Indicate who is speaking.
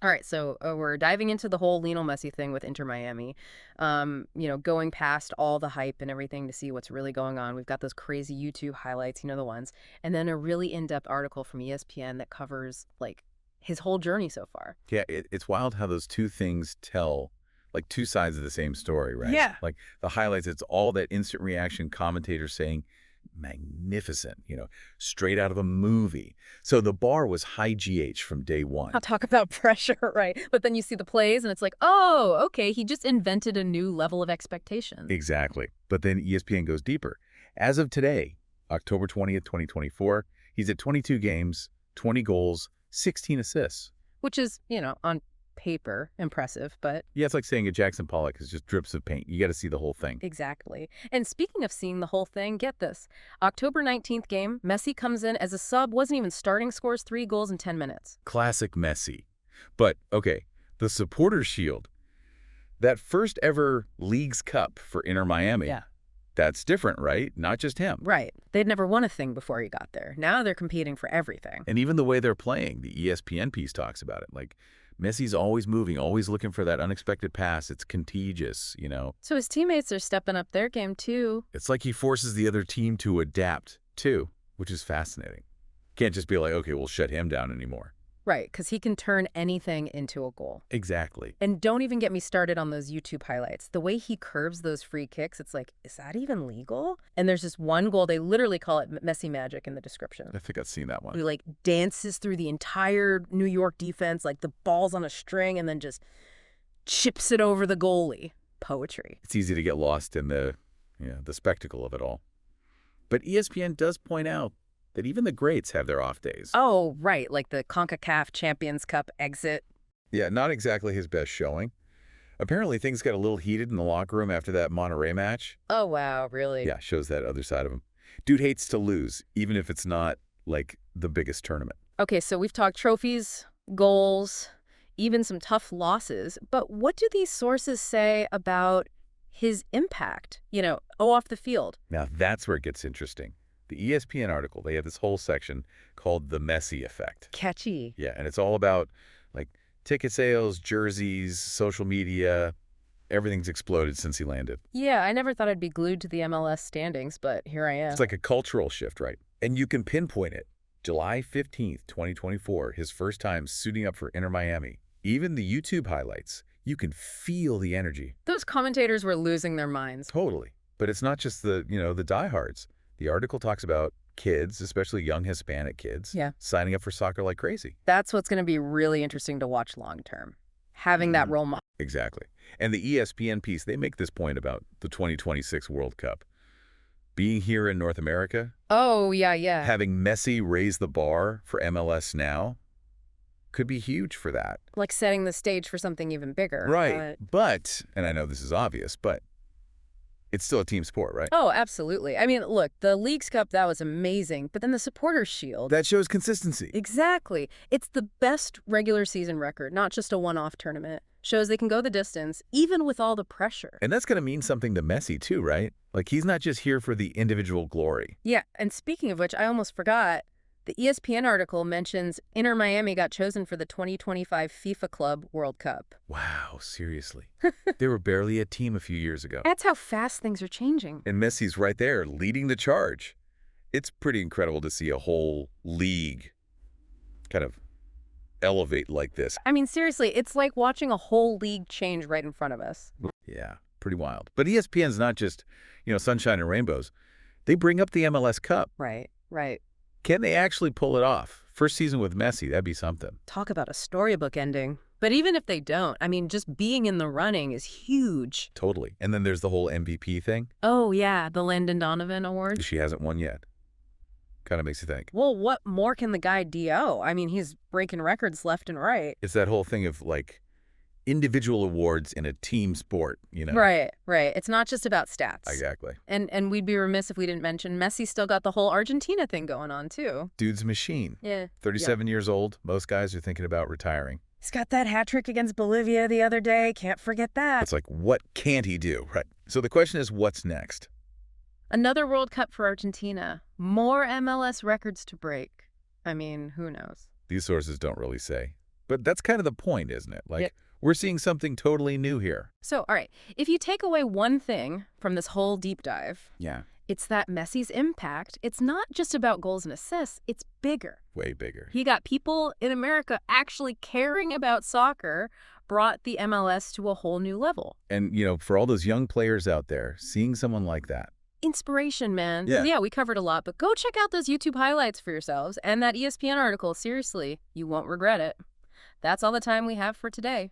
Speaker 1: All right, so we're diving into the whole Lionel Messi thing with Inter Miami. Going past all the hype and everything to see what's really going on. We've got those crazy YouTube highlights, the ones, and then a really in-depth article from ESPN that covers like his whole journey so far.
Speaker 2: Yeah, it's wild how those two things tell like two sides of the same story, right?
Speaker 1: Yeah.
Speaker 2: Like the highlights, it's all that instant reaction commentators saying, magnificent, straight out of a movie. So the bar was high GH from day one.
Speaker 1: I'll talk about pressure, right? But then you see the plays and it's like, oh, okay, he just invented a new level of expectation.
Speaker 2: Exactly. But then ESPN goes deeper. As of today, October 20th, 2024, he's at 22 games, 20 goals, 16 assists.
Speaker 1: Which is, on paper, impressive, but...
Speaker 2: Yeah, it's like saying a Jackson Pollock is just drips of paint. You got to see the whole thing.
Speaker 1: Exactly. And speaking of seeing the whole thing, get this. October 19th game, Messi comes in as a sub, wasn't even starting, scores 3 goals in 10 minutes.
Speaker 2: Classic Messi. But, okay, the Supporters' Shield, that first ever Leagues Cup for Inter Miami.
Speaker 1: Yeah.
Speaker 2: That's different, right? Not just him.
Speaker 1: Right. They'd never won a thing before he got there. Now they're competing for everything.
Speaker 2: And even the way they're playing, the ESPN piece talks about it. Like, Messi's always moving, always looking for that unexpected pass. It's contagious,
Speaker 1: So his teammates are stepping up their game, too.
Speaker 2: It's like he forces the other team to adapt, too, which is fascinating. Can't just be like, okay, we'll shut him down anymore.
Speaker 1: Right, because he can turn anything into a goal.
Speaker 2: Exactly.
Speaker 1: And don't even get me started on those YouTube highlights. The way he curves those free kicks, it's like, is that even legal? And there's this one goal, they literally call it Messi magic in the description.
Speaker 2: I think I've seen that one.
Speaker 1: He like dances through the entire New York defense, like the ball's on a string, and then just chips it over the goalie. Poetry.
Speaker 2: It's easy to get lost in the spectacle of it all. But ESPN does point out that even the greats have their off days.
Speaker 1: Oh, right, like the CONCACAF Champions Cup exit.
Speaker 2: Yeah, not exactly his best showing. Apparently, things got a little heated in the locker room after that Monterrey match.
Speaker 1: Oh, wow, really?
Speaker 2: Yeah, shows that other side of him. Dude hates to lose, even if it's not, like, the biggest tournament.
Speaker 1: Okay, so we've talked trophies, goals, even some tough losses. But what do these sources say about his impact, off the field?
Speaker 2: Now, that's where it gets interesting. The ESPN article, they have this whole section called The Messi Effect.
Speaker 1: Catchy.
Speaker 2: Yeah, and it's all about, like, ticket sales, jerseys, social media. Everything's exploded since he landed.
Speaker 1: Yeah, I never thought I'd be glued to the MLS standings, but here I am.
Speaker 2: It's like a cultural shift, right? And you can pinpoint it. July 15th, 2024, his first time suiting up for Inter Miami. Even the YouTube highlights, you can feel the energy.
Speaker 1: Those commentators were losing their minds.
Speaker 2: Totally. But it's not just the diehards. The article talks about kids, especially young Hispanic kids, signing up for soccer like crazy.
Speaker 1: That's what's going to be really interesting to watch long term. Having that role model.
Speaker 2: Exactly. And the ESPN piece, they make this point about the 2026 World Cup. Being here in North America.
Speaker 1: Oh, yeah.
Speaker 2: Having Messi raise the bar for MLS now could be huge for that.
Speaker 1: Like setting the stage for something even bigger.
Speaker 2: Right. But, and I know this is obvious, but it's still a team sport, right?
Speaker 1: Oh, absolutely. I mean, look, the Leagues Cup, that was amazing. But then the Supporters' Shield.
Speaker 2: That shows consistency.
Speaker 1: Exactly. It's the best regular season record, not just a one-off tournament. Shows they can go the distance, even with all the pressure.
Speaker 2: And that's going to mean something to Messi, too, right? Like, he's not just here for the individual glory.
Speaker 1: Yeah, and speaking of which, I almost forgot. The ESPN article mentions Inter Miami got chosen for the 2025 FIFA Club World Cup.
Speaker 2: Wow, seriously. They were barely a team a few years ago.
Speaker 1: That's how fast things are changing.
Speaker 2: And Messi's right there, leading the charge. It's pretty incredible to see a whole league kind of elevate like this.
Speaker 1: I mean, seriously, it's like watching a whole league change right in front of us.
Speaker 2: Yeah, pretty wild. But ESPN's not just, sunshine and rainbows. They bring up the MLS Cup.
Speaker 1: Right.
Speaker 2: Can they actually pull it off? First season with Messi, that'd be something.
Speaker 1: Talk about a storybook ending. But even if they don't, I mean, just being in the running is huge.
Speaker 2: Totally. And then there's the whole MVP thing.
Speaker 1: Oh, yeah, the Landon Donovan Award.
Speaker 2: She hasn't won yet. Kind of makes you think.
Speaker 1: Well, what more can the guy do? I mean, he's breaking records left and right.
Speaker 2: It's that whole thing of, like, individual awards in a team sport,
Speaker 1: Right. It's not just about stats.
Speaker 2: Exactly.
Speaker 1: And we'd be remiss if we didn't mention Messi still got the whole Argentina thing going on, too.
Speaker 2: Dude's a machine.
Speaker 1: Yeah.
Speaker 2: 37 years old. Most guys are thinking about retiring.
Speaker 1: He's got that hat trick against Bolivia the other day. Can't forget that.
Speaker 2: It's like, what can't he do? Right. So the question is, what's next?
Speaker 1: Another World Cup for Argentina. More MLS records to break. I mean, who knows?
Speaker 2: These sources don't really say. But that's kind of the point, isn't it?
Speaker 1: Yep.
Speaker 2: Like, we're seeing something totally new here.
Speaker 1: So, all right, if you take away one thing from this whole deep dive,
Speaker 2: Yeah.
Speaker 1: it's that Messi's impact, it's not just about goals and assists, it's bigger.
Speaker 2: Way bigger.
Speaker 1: He got people in America actually caring about soccer, brought the MLS to a whole new level.
Speaker 2: And, for all those young players out there, seeing someone like that.
Speaker 1: Inspiration, man.
Speaker 2: Yeah.
Speaker 1: Yeah, we covered a lot, but go check out those YouTube highlights for yourselves and that ESPN article. Seriously, you won't regret it. That's all the time we have for today.